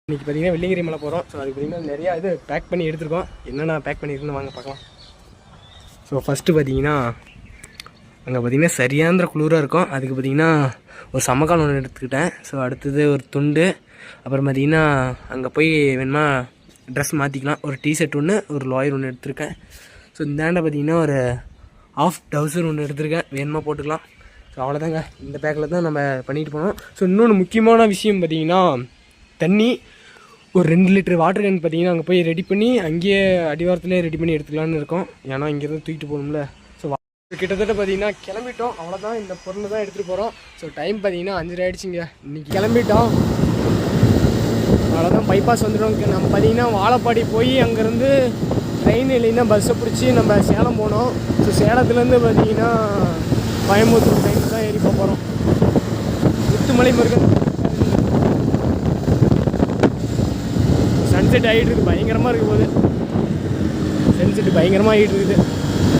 இன்றைக்கி பார்த்திங்கன்னா வெள்ளிங்கிரி மலை போகிறோம். ஸோ அதுக்கு பார்த்திங்கன்னா நிறையா இது பேக் பண்ணி எடுத்துருக்கோம். என்னென்ன பேக் பண்ணியிருக்குன்னு வாங்க பார்க்கலாம். ஸோ ஃபஸ்ட்டு பார்த்திங்கன்னா அங்கே பார்த்திங்கன்னா சரியாந்திர குளிராக இருக்கும். அதுக்கு பார்த்திங்கன்னா ஒரு சமக்கால் ஒன்று எடுத்துக்கிட்டேன். ஸோ அடுத்தது ஒரு துண்டு, அப்புறம் பார்த்திங்கன்னா அங்கே போய் வேணுமா ட்ரெஸ் மாற்றிக்கலாம். ஒரு டிஷர்ட் ஒன்று, ஒரு லாயர் ஒன்று எடுத்திருக்கேன். ஸோ இந்தாண்ட பார்த்திங்கன்னா ஒரு ஆஃப் டவுசர் ஒன்று எடுத்திருக்கேன், வேணுமா போட்டுக்கலாம். ஸோ அவ்வளோதாங்க, இந்த பேக்கில் தான் நம்ம பண்ணிட்டு போனோம். ஸோ இன்னொன்று முக்கியமான விஷயம் பார்த்திங்கன்னா தண்ணி ஒரு 2 லிட்டர் வாட்டர் கேன் பார்த்திங்கன்னா அங்கே போய் ரெடி பண்ணி அங்கேயே அடிவாரத்துலேயே ரெடி பண்ணி எடுத்துக்கலான்னு இருக்கோம். ஏன்னா இங்கேருந்து தூக்கிட்டு போகணும்ல. ஸோ கிட்டத்தட்ட பார்த்திங்கன்னா கிளம்பிட்டோம். அவ்வளோதான், இந்த பொருள் தான் எடுத்துகிட்டு போகிறோம். ஸோ டைம் பார்த்திங்கன்னா 5:30 ஆகிடுச்சிங்க. இன்றைக்கி கிளம்பிட்டோம். அவ்வளோதான், பைபாஸ் வந்துடும். நம்ம பார்த்திங்கன்னா வாழப்பாடி போய் அங்கேருந்து ட்ரெயின் இல்லைன்னா பஸ்ஸை பிடிச்சி நம்ம சேலம் போனோம். ஸோ சேலத்துலேருந்து பார்த்திங்கன்னா கோயம்புத்தூர் ட்ரெயின் தான் ஏறி போகிறோம். முத்துமலை முருகன் சன்செட் ஆகிட்டு இருக்குது, பயங்கரமாக இருக்குது போது. சன்செட் பயங்கரமாக ஆகிட்டு இருக்குது.